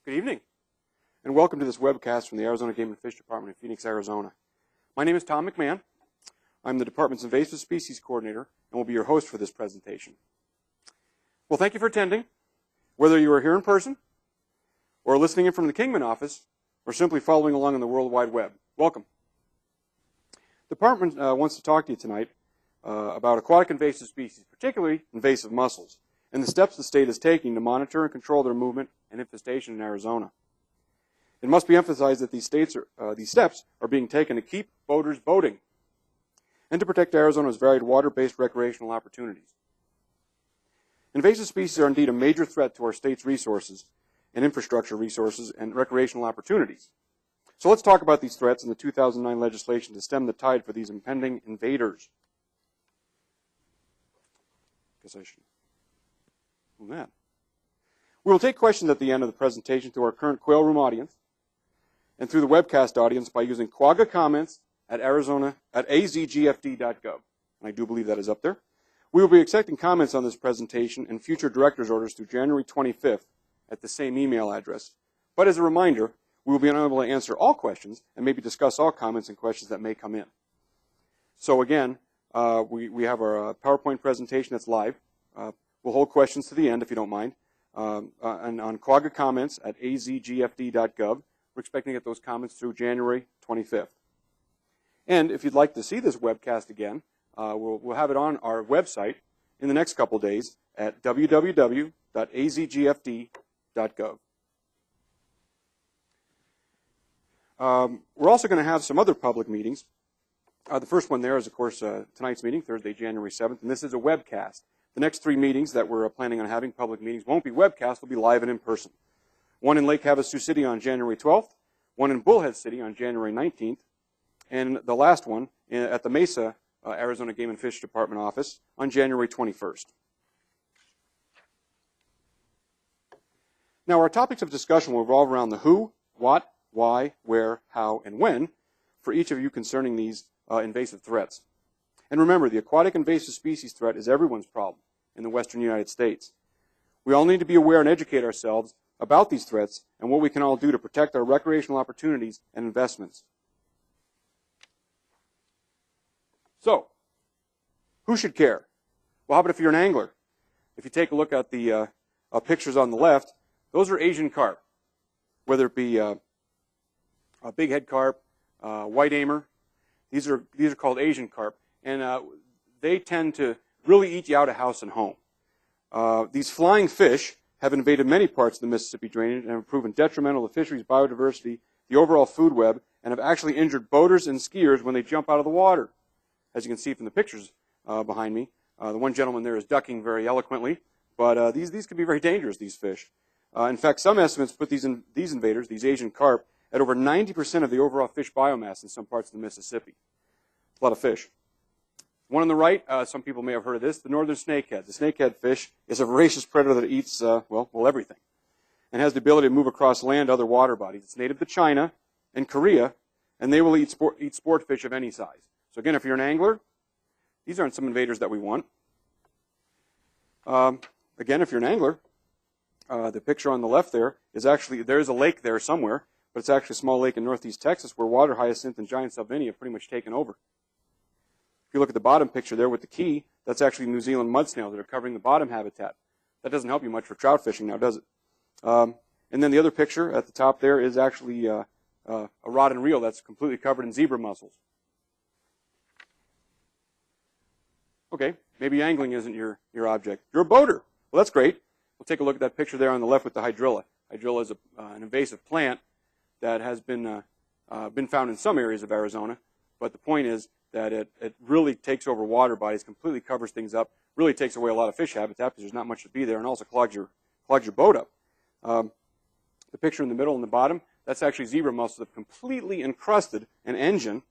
Good evening, and welcome to this webcast from the Arizona Game and Fish Department in Phoenix, Arizona. My name is Tom McMahon. I'm the department's Invasive Species Coordinator and will be your host for this presentation. Well, thank you for attending, whether you are here in person, or listening in from the Kingman office, or simply following along on the World Wide Web. Welcome. The department wants to talk to you tonight about aquatic invasive species, particularly invasive mussels, and the steps the state is taking to monitor and control their movement and infestation in Arizona. It must be emphasized that these steps are being taken to keep boaters boating and to protect Arizona's varied water-based recreational opportunities. Invasive species are indeed a major threat to our state's resources and infrastructure resources and recreational opportunities. So let's talk about these threats and the 2009 legislation to stem the tide for these impending invaders. Guess I should move that. We will take questions at the end of the presentation through our current Quail Room audience and through the webcast audience by using Quagga comments at azgfd.gov. And I do believe that is up there. We will be accepting comments on this presentation and future director's orders through January 25th at the same email address. But as a reminder, we will be unable to answer all questions and maybe discuss all comments and questions that may come in. So again, we have our PowerPoint presentation that's live. We'll hold questions to the end if you don't mind. And on Quagga comments at azgfd.gov. We're expecting to get those comments through January 25th. And if you'd like to see this webcast again, we'll have it on our website in the next couple days at www.azgfd.gov. We're also going to have some other public meetings. The first one there is, of course, tonight's meeting, Thursday, January 7th, and this is a webcast. The next three meetings that we're planning on having, public meetings, won't be webcast, they'll be live and in person. One in Lake Havasu City on January 12th, one in Bullhead City on January 19th, and the last one at the Mesa, Arizona Game and Fish Department office on January 21st. Now, our topics of discussion will revolve around the who, what, why, where, how, and when for each of you concerning these invasive threats. And remember, the aquatic invasive species threat is everyone's problem in the western United States. We all need to be aware and educate ourselves about these threats and what we can all do to protect our recreational opportunities and investments. So, who should care? Well, how about if you're an angler? If you take a look at the pictures on the left, those are Asian carp, whether it be a big head carp, white aimer. These are called Asian carp, and they tend to really eat you out of house and home. These flying fish have invaded many parts of the Mississippi drainage and have proven detrimental to fisheries biodiversity, the overall food web, and have actually injured boaters and skiers when they jump out of the water. As you can see from the pictures behind me, the one gentleman there is ducking very eloquently, but these can be very dangerous, these fish. In fact, some estimates put these invaders, these Asian carp, at over 90% of the overall fish biomass in some parts of the Mississippi. It's a lot of fish. One on the right, some people may have heard of this, the northern snakehead. The snakehead fish is a voracious predator that eats, well, everything, and has the ability to move across land to other water bodies. It's native to China and Korea, and they will eat sport fish of any size. So again, if you're an angler, these aren't some invaders that we want. Again, if you're an angler, the picture on the left there is actually, there's a lake there somewhere, but it's actually a small lake in northeast Texas where water hyacinth and giant salvinia have pretty much taken over. If you look at the bottom picture there with the key, that's actually New Zealand mud snails that are covering the bottom habitat. That doesn't help you much for trout fishing now, does it? And then the other picture at the top there is actually a rod and reel that's completely covered in zebra mussels. Okay, maybe angling isn't your object. You're a boater. Well, that's great. We'll take a look at that picture there on the left with the hydrilla. Hydrilla is an invasive plant that has been found in some areas of Arizona, but the point is that it really takes over water bodies, completely covers things up, really takes away a lot of fish habitat because there's not much to be there, and also clogs your boat up. The picture in the middle and the bottom, that's actually zebra mussels that have completely encrusted an engine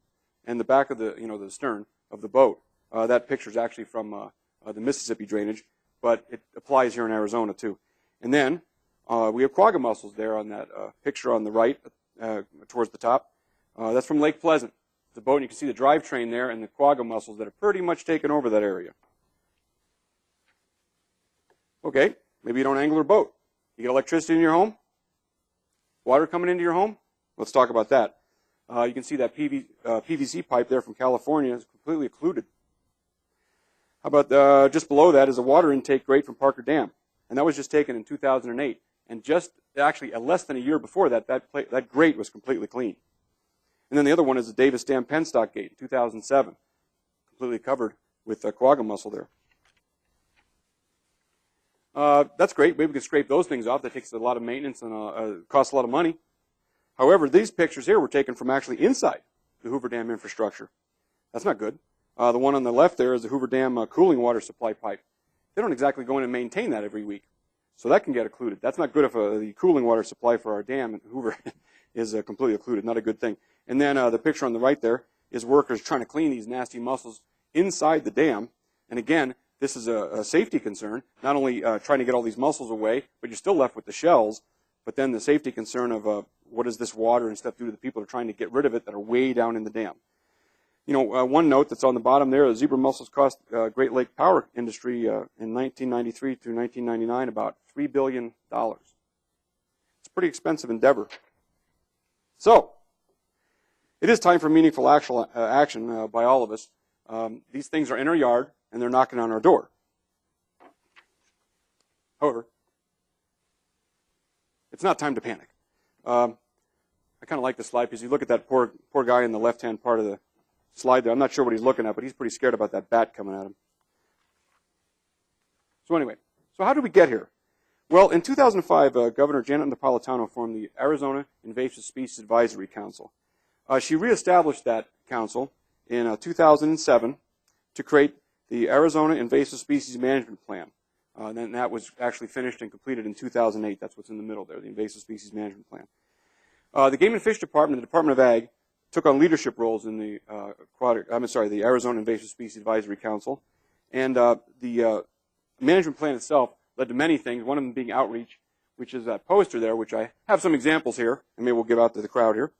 and the back of the stern of the boat. That picture is actually from the Mississippi drainage, but it applies here in Arizona too. And then we have quagga mussels there on that picture on the right towards the top. That's from Lake Pleasant. The boat, and you can see the drivetrain there and the quagga mussels that have pretty much taken over that area. Okay, maybe you don't angle or boat. You get electricity in your home? Water coming into your home? Let's talk about that. You can see that PVC pipe there from California is completely occluded. How about just below that is a water intake grate from Parker Dam. And that was just taken in 2008. And just actually less than a year before that, that grate was completely clean. And then the other one is the Davis Dam penstock gate in 2007. Completely covered with quagga mussel there. That's great. Maybe we can scrape those things off. That takes a lot of maintenance and costs a lot of money. However, these pictures here were taken from actually inside the Hoover Dam infrastructure. That's not good. The one on the left there is the Hoover Dam cooling water supply pipe. They don't exactly go in and maintain that every week. So that can get occluded. That's not good if the cooling water supply for our dam in Hoover is completely occluded. Not a good thing. And then the picture on the right there is workers trying to clean these nasty mussels inside the dam. And again, this is a safety concern. Not only trying to get all these mussels away, but you're still left with the shells. But then the safety concern of what does this water and stuff do to the people that are trying to get rid of it that are way down in the dam. You know, one note that's on the bottom there, zebra mussels cost Great Lake power industry in 1993 through 1999 about $3 billion. It's a pretty expensive endeavor. So, it is time for meaningful action by all of us. These things are in our yard, and they're knocking on our door. However, it's not time to panic. I kind of like this slide because you look at that poor guy in the left-hand part of the slide there. I'm not sure what he's looking at, but he's pretty scared about that bat coming at him. So anyway, so how did we get here? Well, in 2005, Governor Janet Napolitano formed the Arizona Invasive Species Advisory Council. She reestablished that council in 2007 to create the Arizona Invasive Species Management Plan. And that was actually finished and completed in 2008. That's what's in the middle there, the Invasive Species Management Plan. The Game and Fish Department and the Department of Ag took on leadership roles in the the Arizona Invasive Species Advisory Council. And the management plan itself led to many things, one of them being outreach, which is that poster there, which I have some examples here, and maybe we'll give out to the crowd here.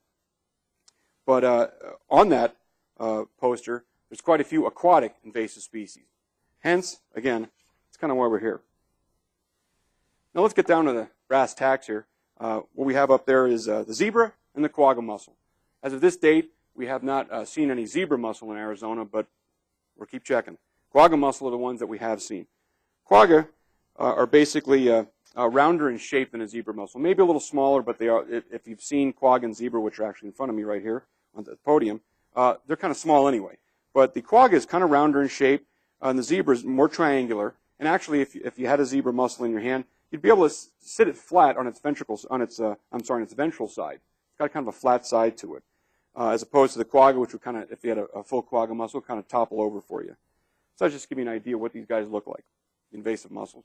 But on that poster, there's quite a few aquatic invasive species. Hence, again, it's kind of why we're here. Now let's get down to the brass tacks here. What we have up there is the zebra and the quagga mussel. As of this date, we have not seen any zebra mussel in Arizona, but we'll keep checking. Quagga mussel are the ones that we have seen. Quagga are basically rounder in shape than a zebra mussel. Maybe a little smaller, but they are. If you've seen quagga and zebra, which are actually in front of me right here on the podium, they're kind of small anyway. But the quagga is kind of rounder in shape, and the zebra is more triangular. And actually, if you had a zebra mussel in your hand, you'd be able to sit it flat on its ventricles, on its ventral side. It's got kind of a flat side to it, as opposed to the quagga, which would kind of, if you had a full quagga mussel, kind of topple over for you. So that's just give you an idea of what these guys look like, invasive mussels.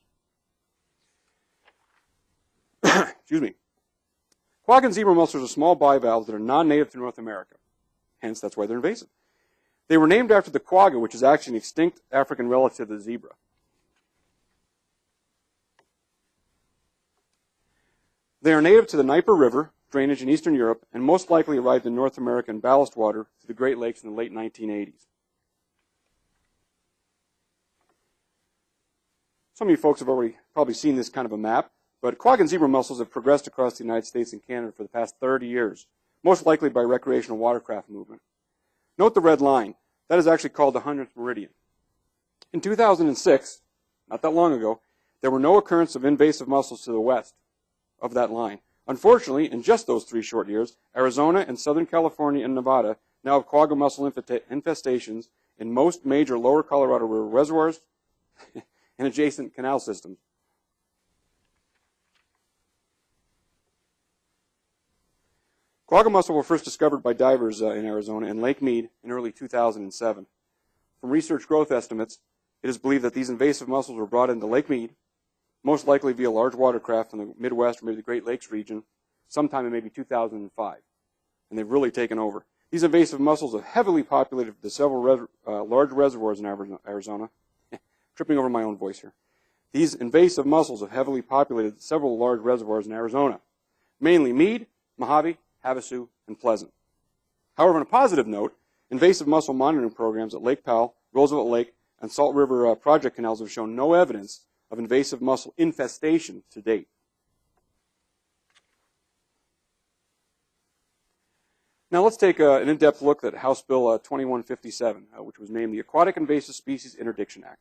Excuse me. Quagga and zebra mussels are small bivalves that are non-native to North America. Hence, that's why they're invasive. They were named after the quagga, which is actually an extinct African relative of the zebra. They are native to the Dnieper River drainage in Eastern Europe and most likely arrived in North America in ballast water to the Great Lakes in the late 1980s. Some of you folks have already probably seen this kind of a map, but quagga and zebra mussels have progressed across the United States and Canada for the past 30 years, most likely by recreational watercraft movement. Note the red line. That is actually called the 100th meridian. In 2006, not that long ago, there were no occurrence of invasive mussels to the west of that line. Unfortunately, in just those 3 short years, Arizona and Southern California and Nevada now have quagga mussel infestations in most major lower Colorado River reservoirs and adjacent canal systems. Quagga mussel were first discovered by divers in Arizona in Lake Mead in early 2007. From research growth estimates, it is believed that these invasive mussels were brought into Lake Mead, most likely via large watercraft from the Midwest or maybe the Great Lakes region, sometime in maybe 2005. And they've really taken over. These invasive mussels have heavily populated the several large reservoirs in Arizona. Tripping over my own voice here. These invasive mussels have heavily populated several large reservoirs in Arizona, mainly Mead, Mojave, Havasu, and Pleasant. However, on a positive note, invasive mussel monitoring programs at Lake Powell, Roosevelt Lake, and Salt River project canals have shown no evidence of invasive mussel infestation to date. Now let's take an in-depth look at House Bill 2157, which was named the Aquatic Invasive Species Interdiction Act.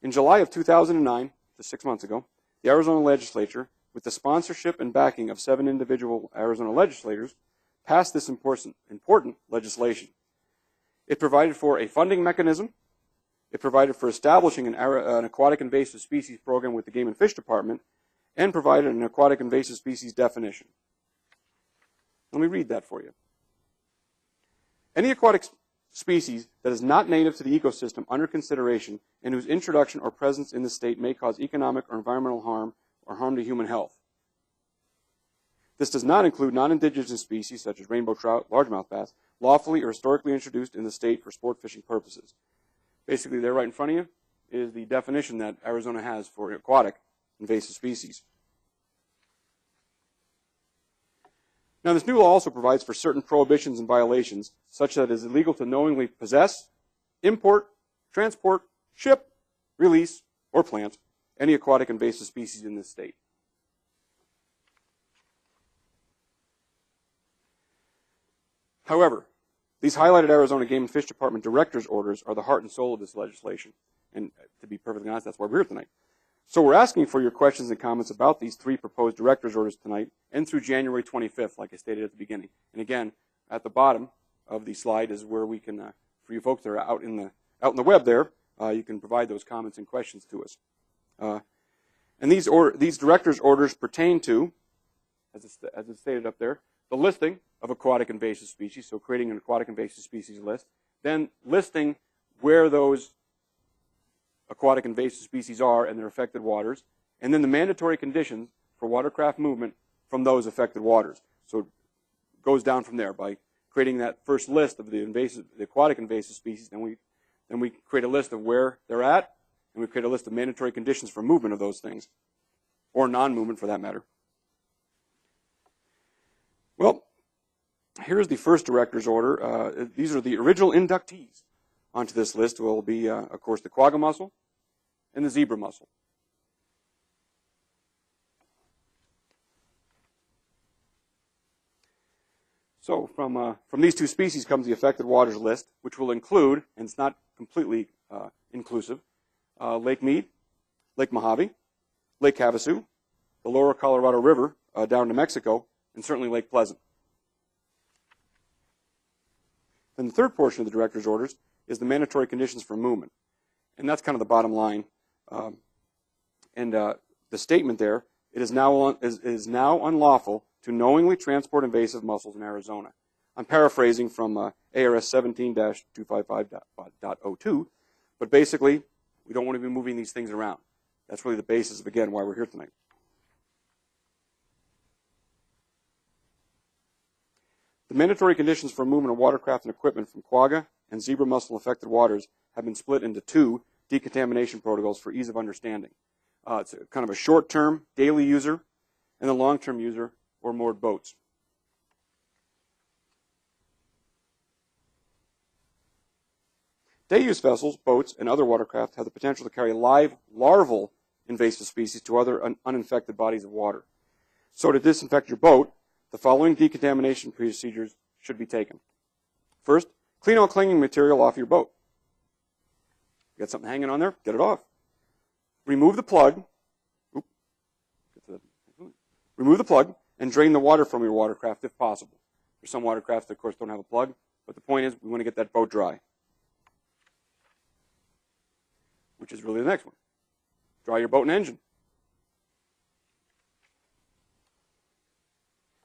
In July of 2009, just 6 months ago, the Arizona legislature, with the sponsorship and backing of 7 individual Arizona legislators, passed this important legislation. It provided for a funding mechanism. It provided for establishing an aquatic invasive species program with the Game and Fish Department, and provided an aquatic invasive species definition. Let me read that for you. Any aquatic species that is not native to the ecosystem under consideration and whose introduction or presence in the state may cause economic or environmental harm or harm to human health. This does not include non-indigenous species such as rainbow trout, largemouth bass, lawfully or historically introduced in the state for sport fishing purposes. Basically, there right in front of you is the definition that Arizona has for aquatic invasive species. Now, this new law also provides for certain prohibitions and violations, such that it is illegal to knowingly possess, import, transport, ship, release, or plant any aquatic invasive species in this state. However, these highlighted Arizona Game and Fish Department director's orders are the heart and soul of this legislation. And to be perfectly honest, that's why we're here tonight. So we're asking for your questions and comments about these 3 proposed director's orders tonight and through January 25th, like I stated at the beginning. And again, at the bottom of the slide is where we can, for you folks that are out in the web there, you can provide those comments and questions to us. And these director's orders pertain to, as it's stated up there, the listing of aquatic invasive species, so creating an aquatic invasive species list, then listing where those aquatic invasive species are and their affected waters, and then the mandatory conditions for watercraft movement from those affected waters. So it goes down from there by creating that first list of the aquatic invasive species, then we create a list of where they're at, and we create a list of mandatory conditions for movement of those things, or non-movement for that matter. Well, here's the first director's order. These are the original inductees onto this list. Will be, of course, the quagga mussel and the zebra mussel. So from these 2 species comes the affected waters list, which will include, and it's not completely inclusive, Lake Mead, Lake Mojave, Lake Havasu, the lower Colorado River down to Mexico, and certainly Lake Pleasant. Then the third portion of the director's orders is the mandatory conditions for movement. And that's kind of the bottom line. The statement there, it is now unlawful to knowingly transport invasive mussels in Arizona. I'm paraphrasing from ARS 17-255.02, but basically, we don't want to be moving these things around. That's really the basis of, again, why we're here tonight. The mandatory conditions for movement of watercraft and equipment from quagga and zebra mussel affected waters have been split into 2 decontamination protocols for ease of understanding. It's kind of a short-term daily user and a long-term user or moored boats. Day-use vessels, boats, and other watercraft have the potential to carry live larval invasive species to other uninfected bodies of water. So to disinfect your boat, the following decontamination procedures should be taken. First, clean all clinging material off your boat. You got something hanging on there? Get it off. Remove the plug. Remove the plug and drain the water from your watercraft if possible. There's some watercrafts that, of course, don't have a plug, but the point is we want to get that boat dry, which is really the next one. Dry your boat and engine.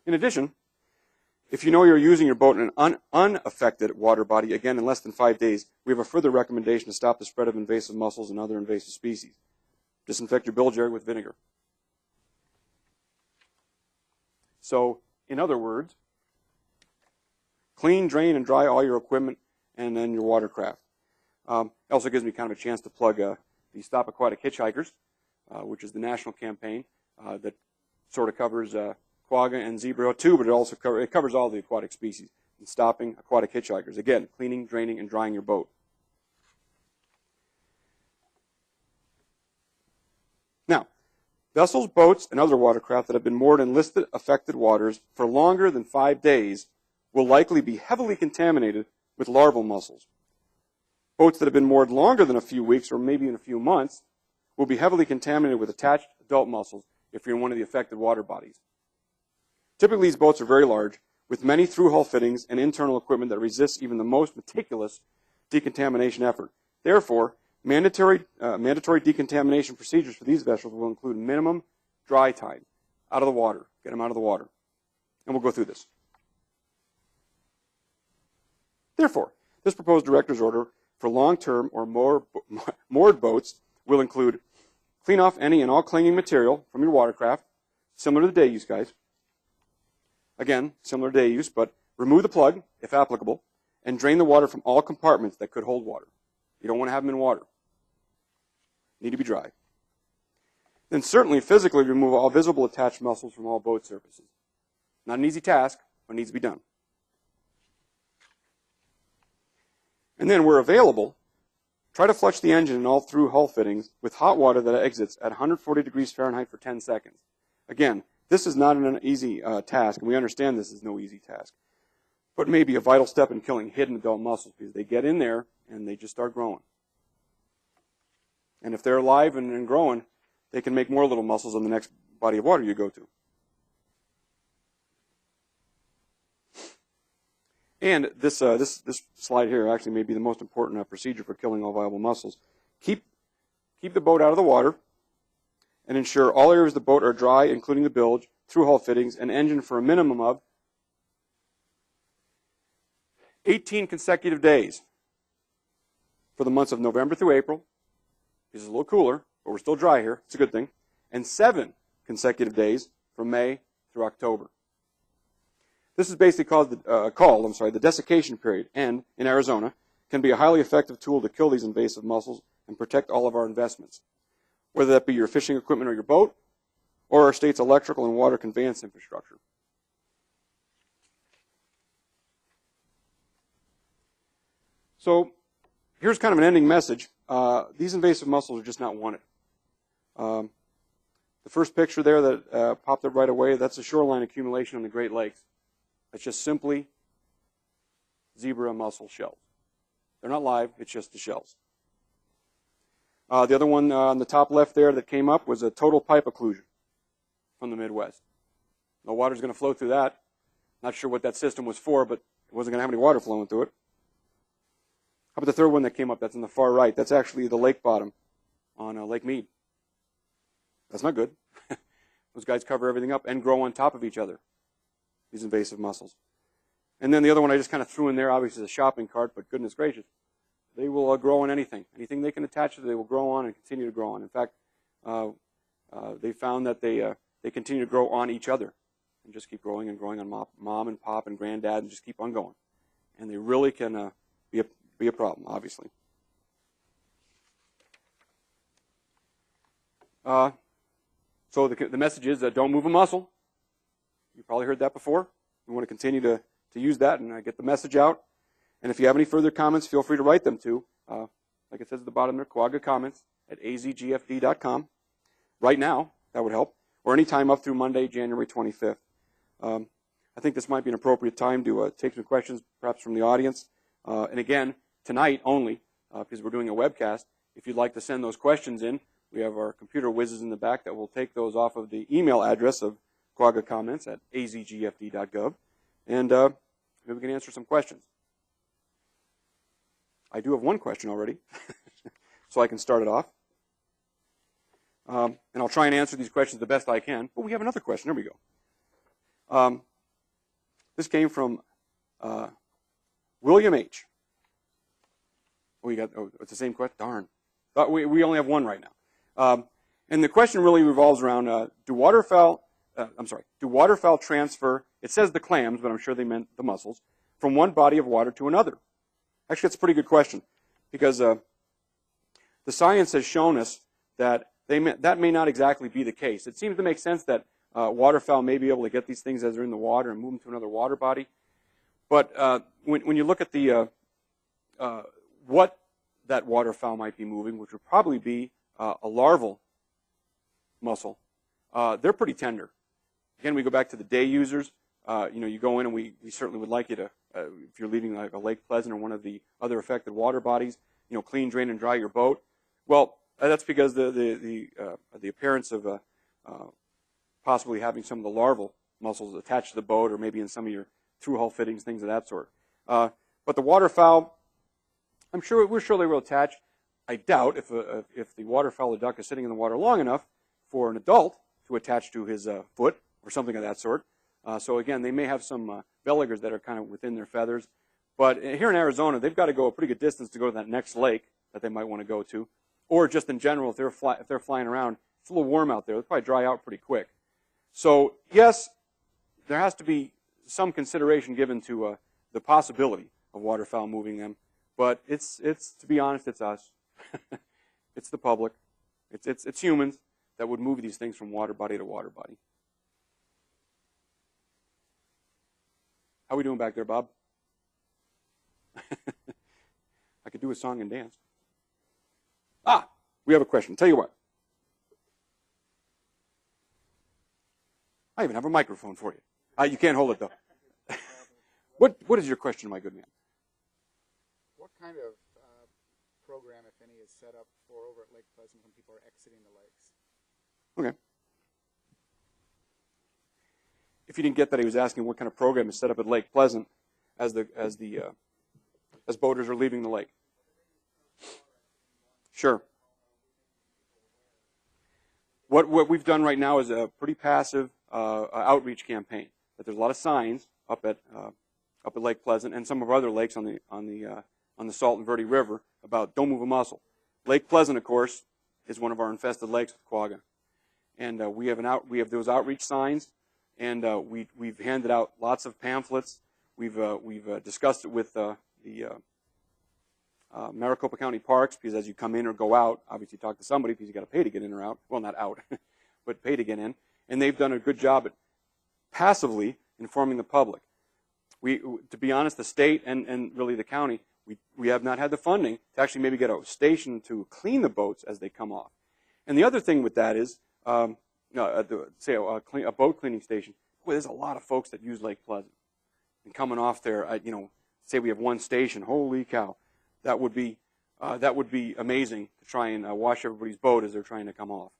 In addition, if you know you're using your boat in an unaffected water body, again, in less than 5 days, we have a further recommendation to stop the spread of invasive mussels and other invasive species. Disinfect your bilge area with vinegar. So, in other words, clean, drain, and dry all your equipment and then your watercraft. It also gives me kind of a chance to plug the Stop Aquatic Hitchhikers, which is the national campaign that sort of covers quagga and zebra too, but it also covers all the aquatic species. And stopping aquatic hitchhikers. Again, cleaning, draining, and drying your boat. Now, vessels, boats, and other watercraft that have been moored in listed affected waters for longer than 5 days will likely be heavily contaminated with larval mussels. Boats that have been moored longer than a few weeks or maybe in a few months will be heavily contaminated with attached adult mussels if you're in one of the affected water bodies. Typically, these boats are very large, with many through-hull fittings and internal equipment that resists even the most meticulous decontamination effort. Therefore, mandatory decontamination procedures for these vessels will include minimum dry time out of the water. Get them out of the water. And we'll go through this. Therefore, this proposed director's order for long-term or moored boats will include clean off any and all clinging material from your watercraft, similar to day use, guys. Again, similar to day use, but remove the plug, if applicable, and drain the water from all compartments that could hold water. You don't want to have them in water. Need to be dry. Then certainly physically remove all visible attached mussels from all boat surfaces. Not an easy task, but needs to be done. And then, where available, try to flush the engine and all through hull fittings with hot water that exits at 140 degrees Fahrenheit for 10 seconds. Again, this is not an easy task, and we understand this is no easy task, but may be a vital step in killing hidden adult mussels because they get in there and they just start growing. And if they're alive and growing, they can make more little mussels in the next body of water you go to. And this slide here actually may be the most important procedure for killing all viable mussels. Keep the boat out of the water and ensure all areas of the boat are dry, including the bilge, through-hull fittings, and engine for a minimum of 18 consecutive days for the months of November through April. This is a little cooler, but we're still dry here. It's a good thing. And 7 consecutive days from May through October. This is basically called the desiccation period, and in Arizona can be a highly effective tool to kill these invasive mussels and protect all of our investments, whether that be your fishing equipment or your boat, or our state's electrical and water conveyance infrastructure. So here's kind of an ending message. These invasive mussels are just not wanted. The first picture there that popped up right away, that's a shoreline accumulation on the Great Lakes. It's just simply zebra mussel shells. They're not live, it's just the shells. The other one on the top left there that came up was a total pipe occlusion from the Midwest. No water's going to flow through that. Not sure what that system was for, but it wasn't going to have any water flowing through it. How about the third one that came up? That's on the far right. That's actually the lake bottom on Lake Mead. That's not good. Those guys cover everything up and grow on top of each other, these invasive mussels. And then the other one I just kind of threw in there, obviously, is a shopping cart, but goodness gracious, they will grow on anything. Anything they can attach to, they will grow on and continue to grow on. In fact, they found that they continue to grow on each other and just keep growing and growing on mom and pop and granddad and just keep on going. And they really can be a problem, obviously. So the message is don't move a mussel. You probably heard that before. We want to continue to use that and get the message out. And if you have any further comments, feel free to write them to, like it says at the bottom there, quaggacomments@azgfd.com. Right now, that would help. Or anytime up through Monday, January 25th. I think this might be an appropriate time to take some questions, perhaps from the audience. And again, tonight only, because we're doing a webcast, if you'd like to send those questions in, we have our computer whizzes in the back that will take those off of the email address of quaggacomments@azgfd.gov. And maybe we can answer some questions. I do have one question already, so I can start it off. And I'll try and answer these questions the best I can. But we have another question. There we go. This came from William H. It's the same question? Darn. We only have one right now. And the question really revolves around, do waterfowl transfer, it says the clams, but I'm sure they meant the mussels, from one body of water to another? Actually, that's a pretty good question, because the science has shown us that that may not exactly be the case. It seems to make sense that waterfowl may be able to get these things as they're in the water and move them to another water body. But when you look at the what that waterfowl might be moving, which would probably be a larval mussel, they're pretty tender. Again, we go back to the day users. you go in, and we certainly would like you to, if you're leaving like a Lake Pleasant or one of the other affected water bodies, clean, drain, and dry your boat. Well, that's because the appearance of possibly having some of the larval mussels attached to the boat, or maybe in some of your through hull fittings, things of that sort. But the waterfowl, we're sure they will attach. I doubt if the waterfowl or duck is sitting in the water long enough for an adult to attach to his foot or something of that sort. So again, they may have some veligers that are kind of within their feathers. But here in Arizona, they've got to go a pretty good distance to go to that next lake that they might want to go to. Or just in general, if they're flying around, it's a little warm out there. They'll probably dry out pretty quick. So yes, there has to be some consideration given to the possibility of waterfowl moving them. But it's to be honest, it's us. It's the public. It's humans that would move these things from water body to water body. How are we doing back there, Bob? I could do a song and dance. We have a question. Tell you what. I even have a microphone for you. You can't hold it, though. What is your question, my good man? What kind of program, if any, is set up for over at Lake Pleasant when people are exiting the lakes? Okay. If you didn't get that, he was asking what kind of program is set up at Lake Pleasant as boaters are leaving the lake. Sure. What we've done right now is a pretty passive outreach campaign. But there's a lot of signs up at Lake Pleasant and some of our other lakes on the Salt and Verde River about don't move a mussel. Lake Pleasant, of course, is one of our infested lakes with quagga, and we have those outreach signs, and we've handed out lots of pamphlets. We've discussed it with the Maricopa County Parks, because as you come in or go out, obviously talk to somebody because you got to pay to get in or out. Well, not out, but pay to get in. And they've done a good job at passively informing the public. To be honest, the state and really the county, we have not had the funding to actually maybe get a station to clean the boats as they come off. And the other thing with that is, say a boat cleaning station. Boy, there's a lot of folks that use Lake Pleasant. And coming off there, say we have one station. Holy cow, that would be amazing to try and wash everybody's boat as they're trying to come off.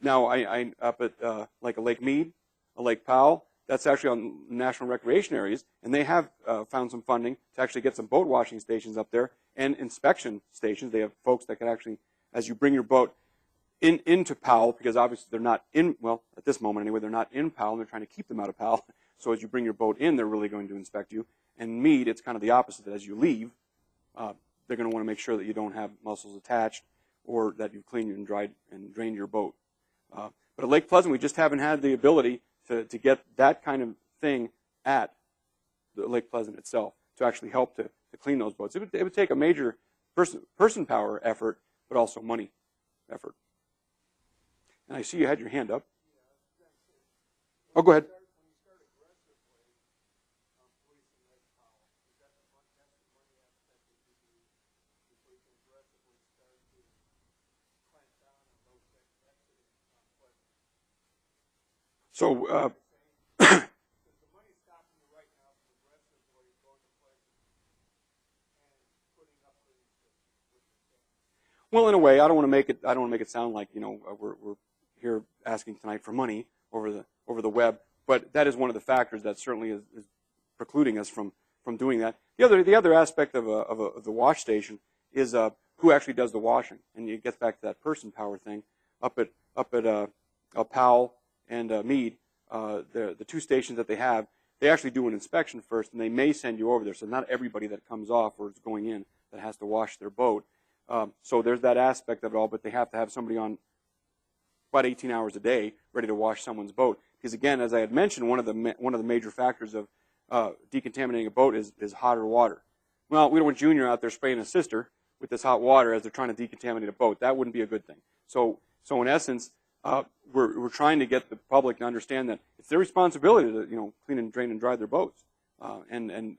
Now, I up at like a Lake Mead, a Lake Powell. That's actually on national recreation areas, and they have found some funding to actually get some boat washing stations up there and inspection stations. They have folks that can actually, as you bring your boat into Powell, because obviously they're not in, well, at this moment anyway, they're not in Powell, and they're trying to keep them out of Powell. So as you bring your boat in, they're really going to inspect you. And Mead, it's kind of the opposite. As you leave, they're going to want to make sure that you don't have mussels attached or that you've cleaned and dried and drained your boat. But at Lake Pleasant, we just haven't had the ability to get that kind of thing at the Lake Pleasant itself to actually help to clean those boats. It would take a major person power effort, but also money effort. And I see you had your hand up. Oh, go ahead. So, well, in a way, I don't want to make it sound like we're here asking tonight for money over the web, but that is one of the factors that certainly is precluding us from doing that. The other aspect of the wash station is who actually does the washing, and it gets back to that person power thing. Up at Powell and Mead, the two stations that they have, they actually do an inspection first, and they may send you over there. So not everybody that comes off or is going in that has to wash their boat. So there's that aspect of it all, but they have to have somebody on about 18 hours a day ready to wash someone's boat. Because again, as I had mentioned, one of the major factors of decontaminating a boat is hotter water. Well, we don't want Junior out there spraying his sister with this hot water as they're trying to decontaminate a boat. That wouldn't be a good thing. So in essence, we're trying to get the public to understand that it's their responsibility to clean and drain and dry their boats. And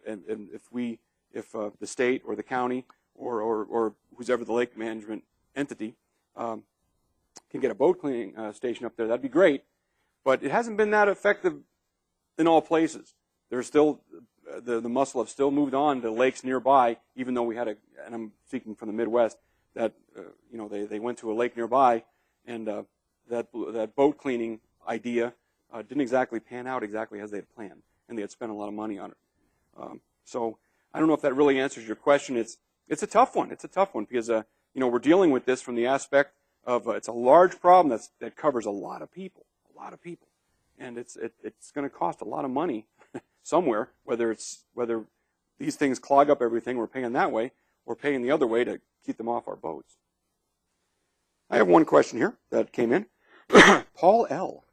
if the state or the county or who's ever the lake management entity can get a boat cleaning station up there, that'd be great. But it hasn't been that effective in all places. There's still, the mussel have still moved on to lakes nearby, even though we had and I'm speaking from the Midwest, that, they went to a lake nearby, and that boat cleaning idea didn't exactly pan out exactly as they had planned, and they had spent a lot of money on it. So I don't know if that really answers your question. It's a tough one. It's a tough one because, we're dealing with this from the aspect of it's a large problem that covers a lot of people, and it's going to cost a lot of money somewhere, whether these things clog up everything, we're paying that way, or paying the other way to keep them off our boats. I have one question here that came in. Paul L.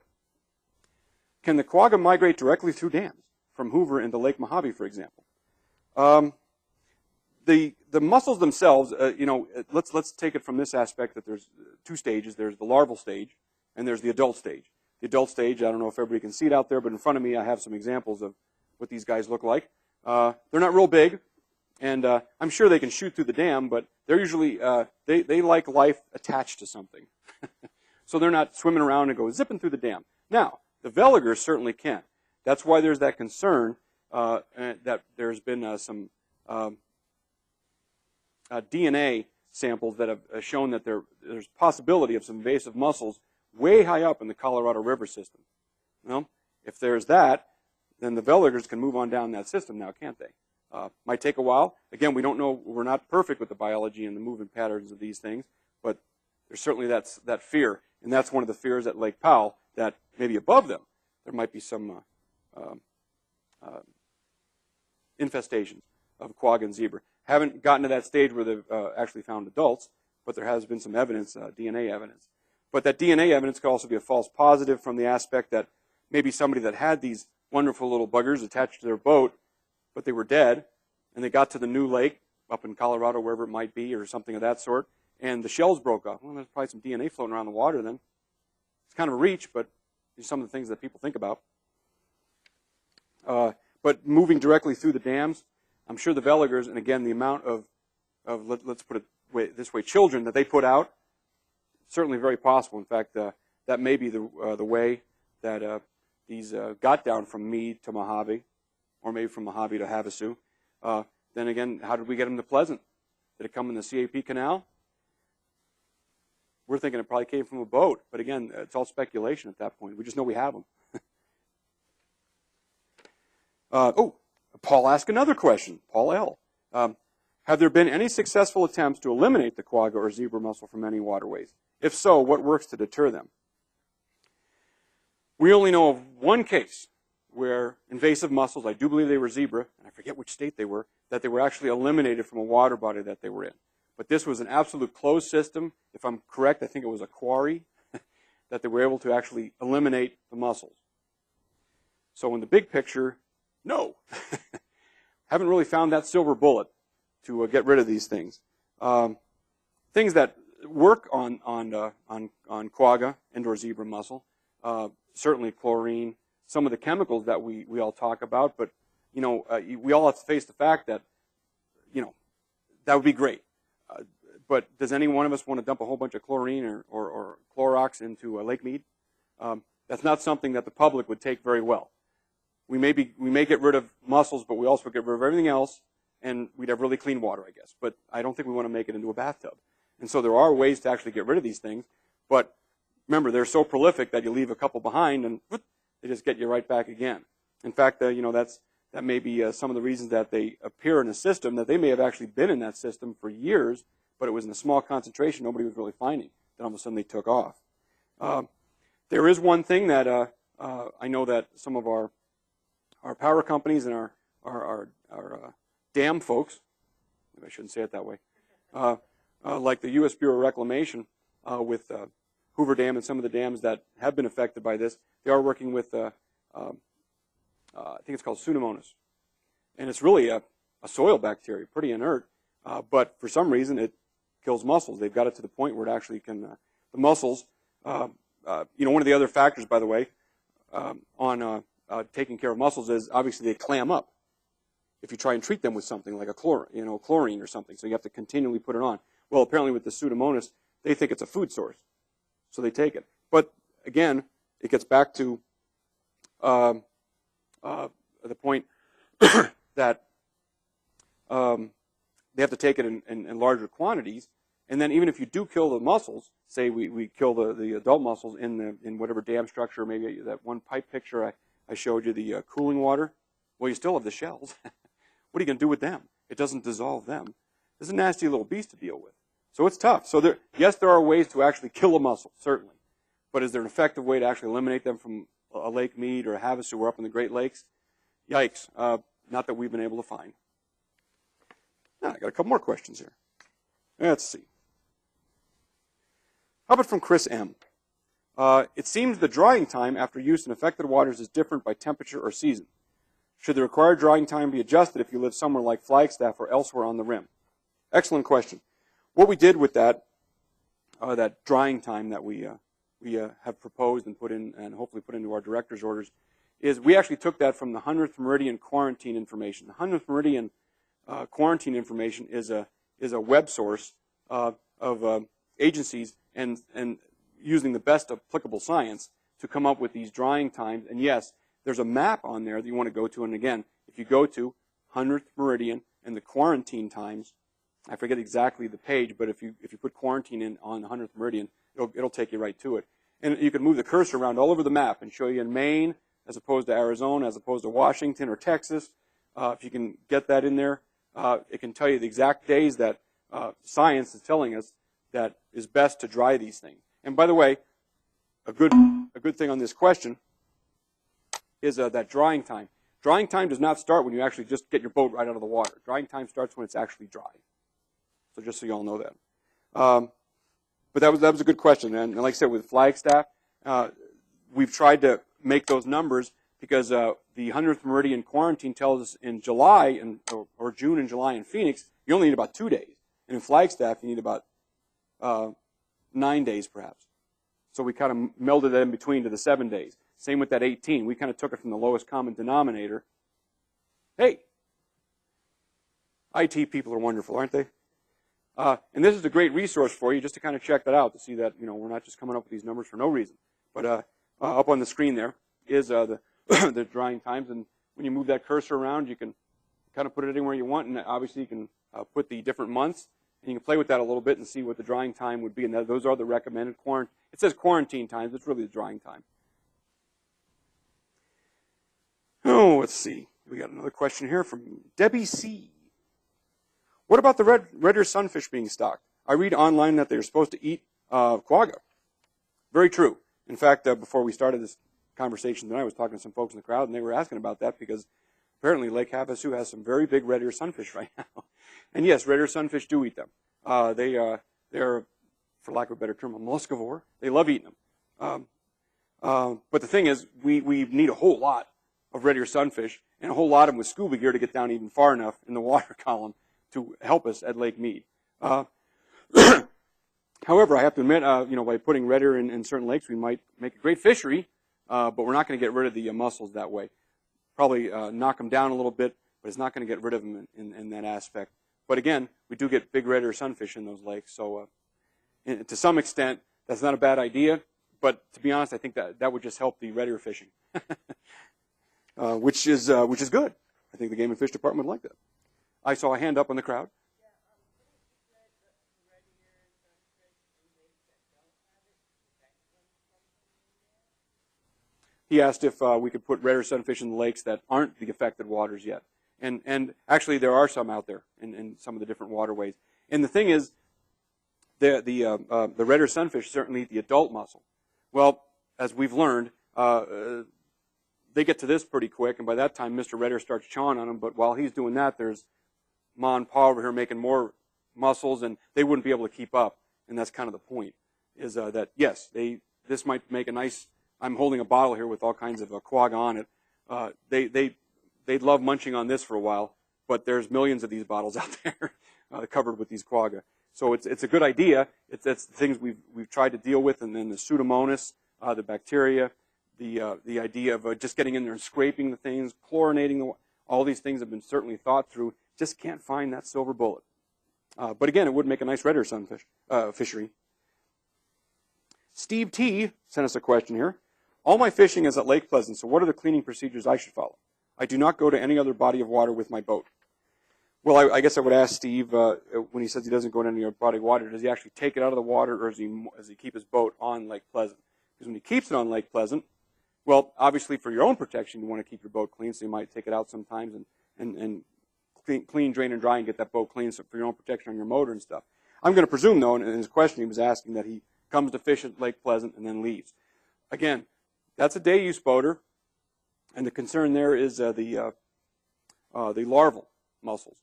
Can the quagga migrate directly through dams from Hoover into Lake Mojave, for example? The mussels themselves, let's take it from this aspect that there's two stages. There's the larval stage, and there's the adult stage. The adult stage, I don't know if everybody can see it out there, but in front of me I have some examples of what these guys look like. They're not real big, and I'm sure they can shoot through the dam, but they're usually, they like life attached to something. So they're not swimming around and go zipping through the dam. Now, the veligers certainly can. That's why there's that concern that there's been some DNA samples that have shown that there's possibility of some invasive mussels way high up in the Colorado River system. Well, if there's that, then the veligers can move on down that system now, can't they? Might take a while. Again, we don't know. We're not perfect with the biology and the movement patterns of these things, but there's certainly that fear, and that's one of the fears at Lake Powell, that maybe above them there might be some infestations of quagga and zebra. Haven't gotten to that stage where they've actually found adults, but there has been some evidence, DNA evidence. But that DNA evidence could also be a false positive from the aspect that maybe somebody that had these wonderful little buggers attached to their boat, but they were dead, and they got to the new lake up in Colorado, wherever it might be, or something of that sort, and the shells broke off. Well, there's probably some DNA floating around the water then. It's kind of a reach, but these are some of the things that people think about. But moving directly through the dams, I'm sure the veligers, and again, the amount of let's put it this way, children that they put out, certainly very possible. In fact, that may be the way that these got down from Meade to Mojave, or maybe from Mojave to Havasu. Then again, how did we get them to Pleasant? Did it come in the CAP canal? We're thinking it probably came from a boat, but again, it's all speculation at that point. We just know we have them. Paul asked another question. Paul L. Have there been any successful attempts to eliminate the quagga or zebra mussel from any waterways? If so, what works to deter them? We only know of one case where invasive mussels, I do believe they were zebra, and I forget which state they were, that they were actually eliminated from a water body that they were in. But this was an absolute closed system. If I'm correct, I think it was a quarry that they were able to actually eliminate the mussels. So in the big picture, no. Haven't really found that silver bullet to get rid of these things. Things that work on quagga and/or zebra mussel, certainly chlorine, some of the chemicals that we all talk about, but we all have to face the fact that that would be great. But does any one of us want to dump a whole bunch of chlorine or Clorox into Lake Mead? That's not something that the public would take very well. We may get rid of mussels, but we also get rid of everything else, and we'd have really clean water, I guess. But I don't think we want to make it into a bathtub. And so there are ways to actually get rid of these things. But remember, they're so prolific that you leave a couple behind, and whoop, they just get you right back again. In fact, that may be some of the reasons that they appear in a system, that they may have actually been in that system for years, but it was in a small concentration nobody was really finding. Then all of a sudden they took off. There is one thing that I know that some of our power companies and our dam folks, maybe I shouldn't say it that way, like the U.S. Bureau of Reclamation with Hoover Dam and some of the dams that have been affected by this, they are working with, I think it's called Pseudomonas. And it's really a soil bacteria, pretty inert, but for some reason it kills mussels. They've got it to the point where it actually can, the mussels, one of the other factors, by the way, on taking care of mussels is obviously they clam up if you try and treat them with something like a chlorine or something. So you have to continually put it on. Well, apparently with the Pseudomonas, they think it's a food source, so they take it. But again, it gets back to the point that they have to take it in larger quantities. And then even if you do kill the mussels, say we kill the adult mussels in whatever dam structure, maybe that one pipe picture I showed you, the cooling water, well, you still have the shells. What are you going to do with them? It doesn't dissolve them. It's a nasty little beast to deal with. So it's tough. So yes, there are ways to actually kill a mussel, certainly. But is there an effective way to actually eliminate them from a Lake Mead or a Havasu or up in the Great Lakes? Yikes. Not that we've been able to find. Now, I got a couple more questions here. Let's see. How about from Chris M? It seems the drying time after use in affected waters is different by temperature or season. Should the required drying time be adjusted if you live somewhere like Flagstaff or elsewhere on the rim? Excellent question. What we did with that drying time that we have proposed and put in, and hopefully put into our director's orders, is we actually took that from the 100th Meridian quarantine information. The 100th Meridian quarantine information is a web source of agencies and using the best applicable science to come up with these drying times. And yes, there's a map on there that you want to go to. And again, if you go to 100th Meridian and the quarantine times, I forget exactly the page, but if you put quarantine in on 100th Meridian, it'll take you right to it. And you can move the cursor around all over the map and show you in Maine as opposed to Arizona, as opposed to Washington or Texas. If you can get that in there, it can tell you the exact days that science is telling us that is best to dry these things. And by the way, a good thing on this question is that drying time. Drying time does not start when you actually just get your boat right out of the water. Drying time starts when it's actually dry. So just so you all know that. But that was a good question. And like I said, with Flagstaff, we've tried to make those numbers because the 100th Meridian quarantine tells us in July or June and July in Phoenix, you only need about 2 days. And in Flagstaff, you need about 9 days perhaps. So we kind of melded that in between to the 7 days. Same with that 18. We kind of took it from the lowest common denominator. Hey, IT people are wonderful, aren't they? And this is a great resource for you just to kind of check that out, to see that, you know, we're not just coming up with these numbers for no reason. But up on the screen there is the the drying times, and when you move that cursor around, you can kind of put it anywhere you want, and obviously you can put the different months, and you can play with that a little bit and see what the drying time would be, and those are the recommended quarantine. It says quarantine times, it's really the drying time. Oh, let's see. We got another question here from Debbie C. What about the red ear sunfish being stocked? I read online that they're supposed to eat quagga. Very true. In fact, before we started this conversation tonight, I was talking to some folks in the crowd, and they were asking about that because apparently Lake Havasu has some very big red ear sunfish right now. And yes, red ear sunfish do eat them. They're, for lack of a better term, a muscivore. They love eating them. But the thing is, we need a whole lot of red ear sunfish and a whole lot of them with scuba gear to get down even far enough in the water column to help us at Lake Mead. However, I have to admit, by putting red ear in certain lakes, we might make a great fishery, but we're not going to get rid of the mussels that way. Probably knock them down a little bit, but it's not going to get rid of them in that aspect. But again, we do get big red ear sunfish in those lakes, so to some extent, that's not a bad idea. But to be honest, I think that would just help the red ear fishing, which is good. I think the Game and Fish Department would like that. I saw a hand up in the crowd. He asked if we could put red ear sunfish in the lakes that aren't the affected waters yet. And actually, there are some out there in some of the different waterways. And the thing is, the red ear sunfish certainly eat the adult mussel. Well, as we've learned, they get to this pretty quick, and by that time, Mr. Red Ear starts chawing on them. But while he's doing that, there's Ma and Pa over here making more mussels, and they wouldn't be able to keep up. And that's kind of the point, is that, yes, this might make a nice, I'm holding a bottle here with all kinds of quagga on it. They'd love munching on this for a while, but there's millions of these bottles out there covered with these quagga. So it's a good idea. It's the things we've tried to deal with, and then the Pseudomonas, the bacteria, the idea of just getting in there and scraping the things, chlorinating all these things have been certainly thought through. Just can't find that silver bullet. But again, it would make a nice red ear sunfish fishery. Steve T. sent us a question here. All my fishing is at Lake Pleasant, so what are the cleaning procedures I should follow? I do not go to any other body of water with my boat. Well, I guess I would ask Steve, when he says he doesn't go to any other body of water, does he actually take it out of the water, or does he keep his boat on Lake Pleasant? Because when he keeps it on Lake Pleasant, well, obviously for your own protection, you want to keep your boat clean, so you might take it out sometimes and clean, drain, and dry, and get that boat clean for your own protection on your motor and stuff. I'm going to presume, though, in his question, he was asking that he comes to fish at Lake Pleasant and then leaves. Again, that's a day-use boater, and the concern there is the larval mussels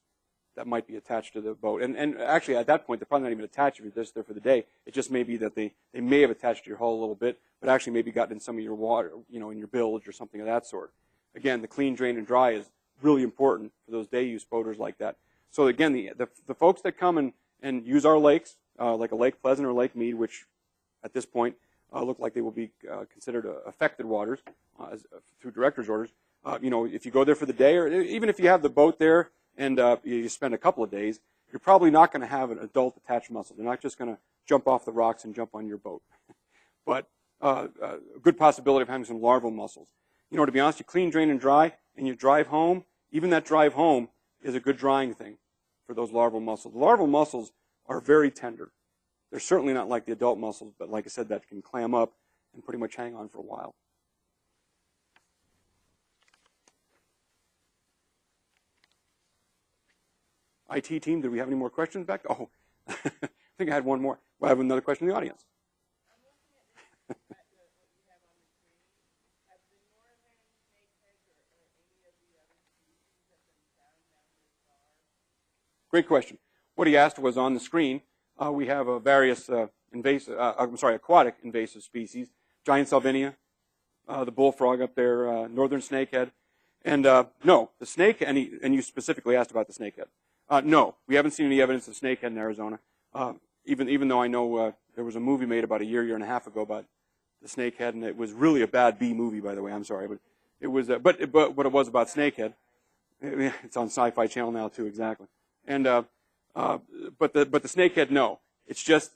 that might be attached to the boat. And actually, at that point, they're probably not even attached if you're just there for the day. It just may be that they may have attached to your hull a little bit, but actually maybe gotten in some of your water, in your bilge or something of that sort. Again, the clean, drain, and dry is really important for those day-use boaters like that. So again, the folks that come and use our lakes, like a Lake Pleasant or Lake Mead, which at this point look like they will be considered affected waters through director's orders. If you go there for the day, or even if you have the boat there and you spend a couple of days, you're probably not going to have an adult attached mussel. They're not just going to jump off the rocks and jump on your boat. But a good possibility of having some larval mussels. To be honest, you clean, drain, and dry, and you drive home. Even that drive home is a good drying thing for those larval mussels. The larval mussels are very tender. They're certainly not like the adult mussels, but like I said, that can clam up and pretty much hang on for a while. IT team, did we have any more questions back? Oh, I think I had one more. Well, I have another question in the audience. Great question. What he asked was on the screen. We have various aquatic invasive species: giant salvinia, the bullfrog up there, northern snakehead, and no, the snake. And you specifically asked about the snakehead. No, we haven't seen any evidence of snakehead in Arizona. Even though I know there was a movie made about a year and a half ago about the snakehead, and it was really a bad B movie, by the way. I'm sorry, but it was. But it was about snakehead. It's on Sci-Fi Channel now too, exactly. And but the snakehead, no. It's just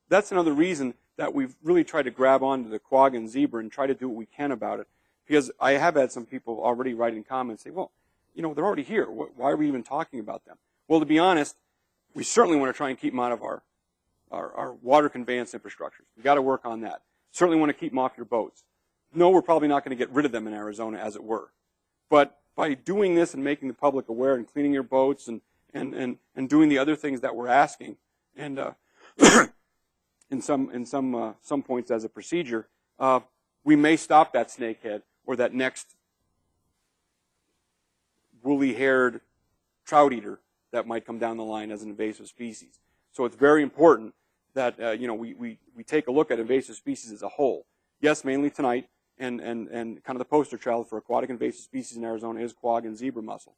that's another reason that we've really tried to grab onto the quagga and zebra and try to do what we can about it. Because I have had some people already write in comments say, well, they're already here. Why are we even talking about them? Well, to be honest, we certainly want to try and keep them out of our water conveyance infrastructures. We've got to work on that. Certainly want to keep them off your boats. No, we're probably not going to get rid of them in Arizona, as it were. But by doing this and making the public aware and cleaning your boats and doing the other things that we're asking, and in some points as a procedure, we may stop that snakehead or that next woolly-haired trout eater that might come down the line as an invasive species. So it's very important that we take a look at invasive species as a whole. Yes, mainly tonight, and kind of the poster child for aquatic invasive species in Arizona is quagga and zebra mussel.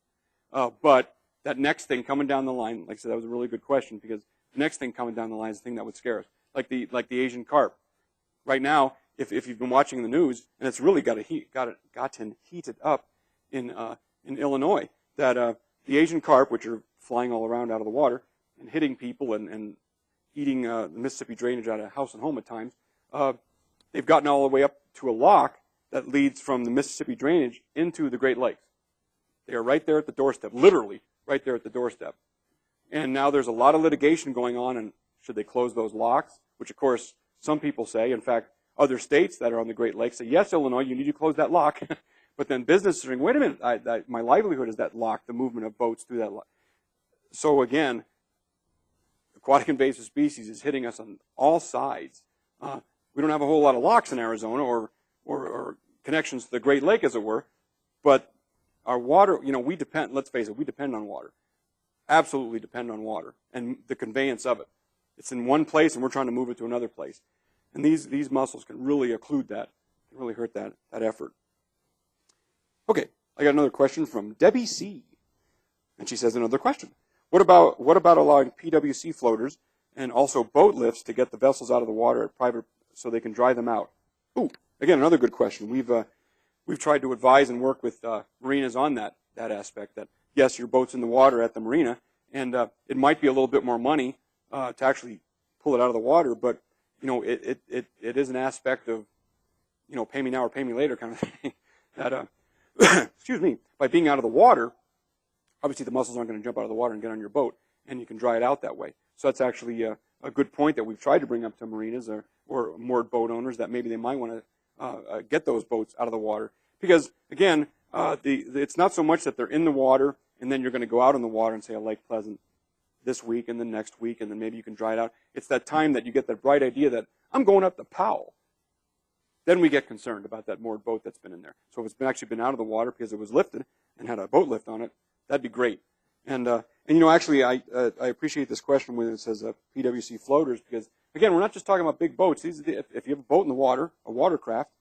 But that next thing coming down the line, like I said, that was a really good question, because the next thing coming down the line is the thing that would scare us, like the Asian carp. Right now, if you've been watching the news, and it's really gotten heated up in Illinois, that the Asian carp, which are flying all around out of the water and hitting people and eating the Mississippi drainage out of house and home at times, they've gotten all the way up to a lock that leads from the Mississippi drainage into the Great Lakes. They are right there at the doorstep, literally right there at the doorstep. And now there's a lot of litigation going on, and should they close those locks, which of course some people say, in fact, other states that are on the Great Lakes say, yes, Illinois, you need to close that lock. But then businesses are saying, wait a minute, my livelihood is that lock, the movement of boats through that lock. So again, aquatic invasive species is hitting us on all sides. We don't have a whole lot of locks in Arizona or connections to the Great Lake, as it were, but our water, we depend, let's face it, we depend on water. Absolutely depend on water and the conveyance of it. It's in one place and we're trying to move it to another place. And these mussels can really occlude that, can really hurt that effort. Okay, I got another question from Debbie C. And she says another question. What about allowing PWC floaters and also boat lifts to get the vessels out of the water at private so they can dry them out? Ooh, again, another good question. We've tried to advise and work with marinas on that aspect, that yes, your boat's in the water at the marina, and it might be a little bit more money to actually pull it out of the water, but it is an aspect of pay me now or pay me later kind of thing that excuse me, by being out of the water, obviously the mussels aren't going to jump out of the water and get on your boat, and you can dry it out that way. So that's actually a good point that we've tried to bring up to marinas or moored boat owners, that maybe they might want to get those boats out of the water. Because, again, it's not so much that they're in the water and then you're going to go out in the water and say, Lake Pleasant this week and then next week, and then maybe you can dry it out. It's that time that you get that bright idea that I'm going up to Powell. Then we get concerned about that moored boat that's been in there. So if it's actually been out of the water because it was lifted and had a boat lift on it, that'd be great. And you know, actually, I appreciate this question when it says PWC floaters, because, again, we're not just talking about big boats. If you have a boat in the water, a watercraft,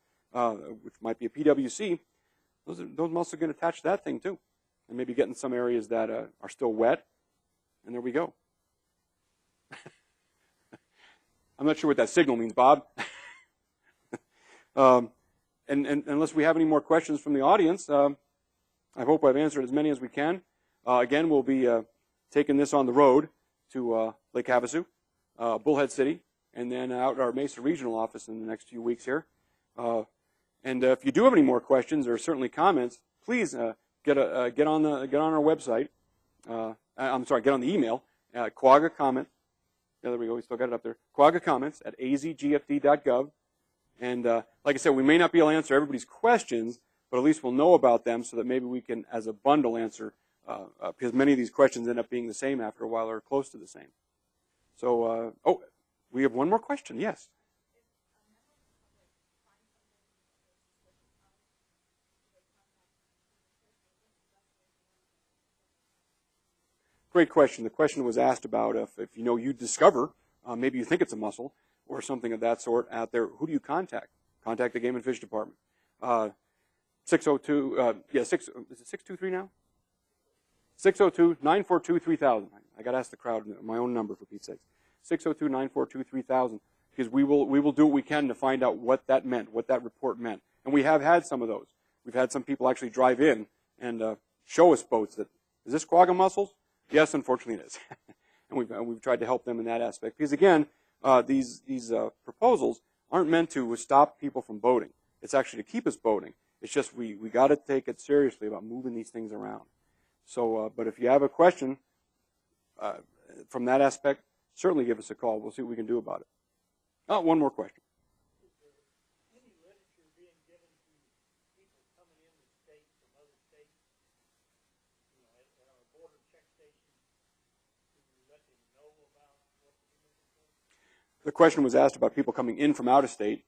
which might be a PWC, those mussels are going to attach to that thing too. And maybe get in some areas that are still wet. And there we go. I'm not sure what that signal means, Bob. And unless we have any more questions from the audience, I hope I've answered as many as we can. Again, we'll be taking this on the road to Lake Havasu, Bullhead City, and then out our Mesa Regional office in the next few weeks here. And if you do have any more questions or certainly comments, please get on our website. I'm sorry, get on the email at Quagga Comment. Yeah, there we go. We still got it up there. Quagga Comments at azgfd.gov. And like I said, we may not be able to answer everybody's questions, but at least we'll know about them so that maybe we can, as a bundle, answer, because many of these questions end up being the same after a while or close to the same. So, oh, we have one more question. Yes. Great question. The question was asked about if you know you discover, maybe you think it's a mussel or something of that sort out there, who do you contact? Contact the Game and Fish Department. 602, is it 623 now? 602-942-3000. I got to ask the crowd my own number for Pete's sake. 602-942-3000, because we will do what we can to find out what that meant, what that report meant. And we have had some of those. We've had some people actually drive in and show us boats that, is this quagga mussels? Yes, unfortunately it is. And we've tried to help them in that aspect. Because again, these proposals aren't meant to stop people from boating. It's actually to keep us boating. It's just we got to take it seriously about moving these things around. So, but if you have a question from that aspect, certainly give us a call. We'll see what we can do about it. Oh, one more question. Is there any literature being given to people coming in the state from other states, you know, at our border check stations, to let them know about what to be looking for? The question was asked about people coming in from out of state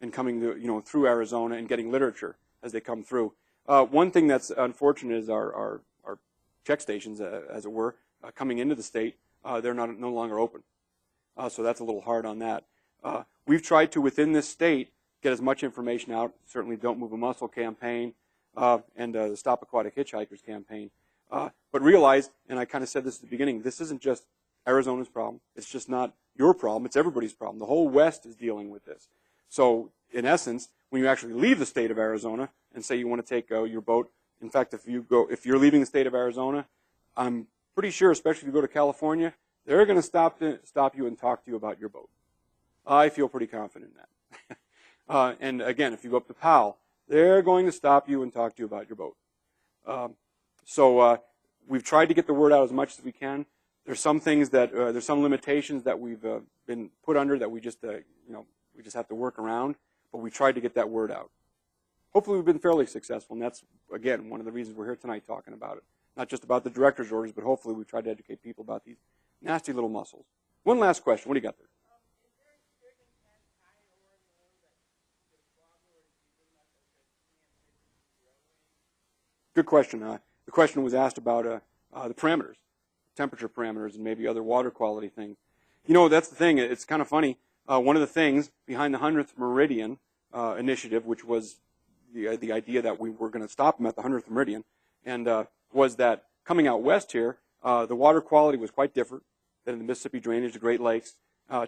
and coming through Arizona and getting literature as they come through. One thing that's unfortunate is our check stations, as it were, coming into the state, they're no longer open. So that's a little hard on that. We've tried to, within this state, get as much information out. Certainly Don't Move a Mussel campaign and the Stop Aquatic Hitchhikers campaign. But realize, and I kind of said this at the beginning, this isn't just Arizona's problem. It's just not your problem. It's everybody's problem. The whole West is dealing with this. So in essence, when you actually leave the state of Arizona and say you want to take your boat, in fact, if you're leaving the state of Arizona, I'm pretty sure, especially if you go to California, they're going to stop you and talk to you about your boat. I feel pretty confident in that. And again, if you go up to Powell, they're going to stop you and talk to you about your boat. So we've tried to get the word out as much as we can. There's some things that there's some limitations that we've been put under that we just have to work around. But we tried to get that word out. Hopefully, we've been fairly successful, and that's again one of the reasons we're here tonight talking about it. Not just about the director's orders, but hopefully we've tried to educate people about these nasty little mussels. One last question. What do you got there? Good question. The question was asked about the parameters, temperature parameters, and maybe other water quality things. You know, that's the thing. It's kind of funny. One of the things behind the 100th Meridian initiative, which was the idea that we were going to stop them at the 100th Meridian, and was that coming out west here, the water quality was quite different than in the Mississippi drainage, the Great Lakes.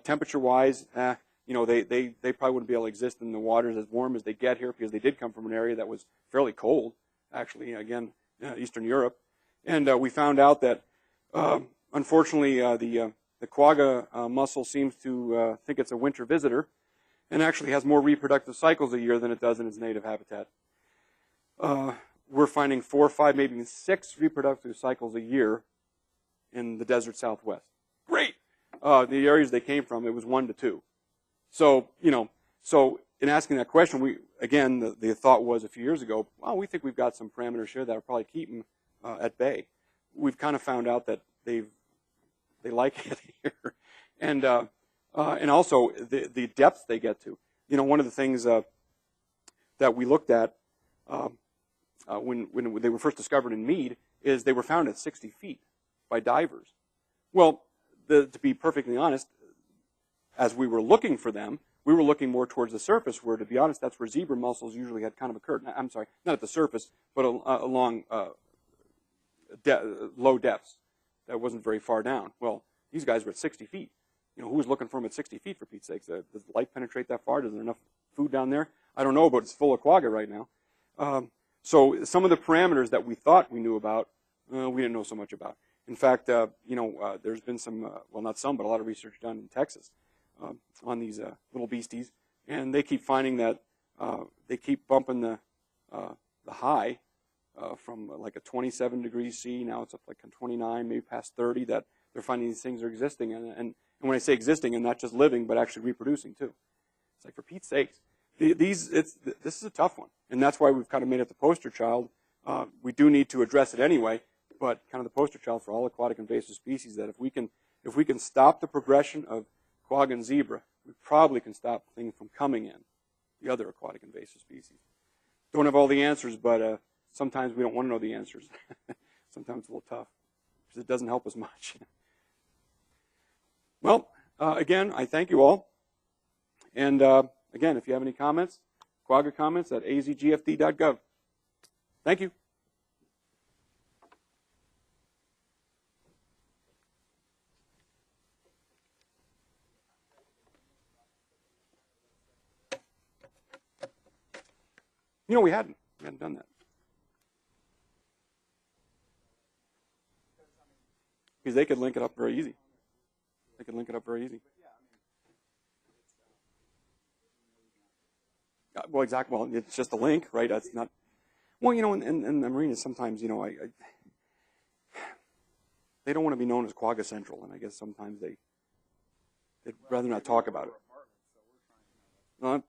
Temperature-wise, they probably wouldn't be able to exist in the waters as warm as they get here because they did come from an area that was fairly cold, actually, again, Eastern Europe. And we found out that, unfortunately, the quagga mussel seems to think it's a winter visitor and actually has more reproductive cycles a year than it does in its native habitat. we're finding 4, 5, maybe even 6 reproductive cycles a year in the desert Southwest. Great. The areas they came from, it was 1 to 2. So, so in asking that question, the thought was a few years ago, well, we think we've got some parameters here that will probably keep them at bay. We've kind of found out that they like it here, and also the depth they get to. One of the things that we looked at when they were first discovered in Mead is they were found at 60 feet by divers. Well, to be perfectly honest, as we were looking for them, we were looking more towards the surface, where, to be honest, that's where zebra mussels usually had kind of occurred. I'm sorry, not at the surface, but along low depths. That wasn't very far down. Well, these guys were at 60 feet. Who was looking for them at 60 feet, for Pete's sakes? Does light penetrate that far? Is there enough food down there? I don't know, but it's full of quagga right now. So some of the parameters that we thought we knew about, we didn't know so much about. In fact, there's been some, well, not some, but a lot of research done in Texas on these little beasties, and they keep finding that they keep bumping the high from like a 27 degrees C. Now it's up like a 29, maybe past 30. That they're finding these things are existing, and when I say existing, and not just living, but actually reproducing too. It's like, for Pete's sakes, this is a tough one, and that's why we've kind of made it the poster child. We do need to address it anyway, but kind of the poster child for all aquatic invasive species. That if we can stop the progression of quagga and zebra, we probably can stop things from coming in, the other aquatic invasive species. Don't have all the answers, but sometimes we don't want to know the answers. Sometimes it's a little tough, because it doesn't help us much. Well, again, I thank you all. And again, if you have any comments, quagga comments at azgfd.gov. Thank you. We hadn't done that. Because they could link it up very easy. They could link it up very easy. Well, exactly. Well, it's just a link, right? That's not. Well, in the marinas, sometimes, they don't want to be known as Quagga Central, and I guess sometimes they'd rather not talk about it. No,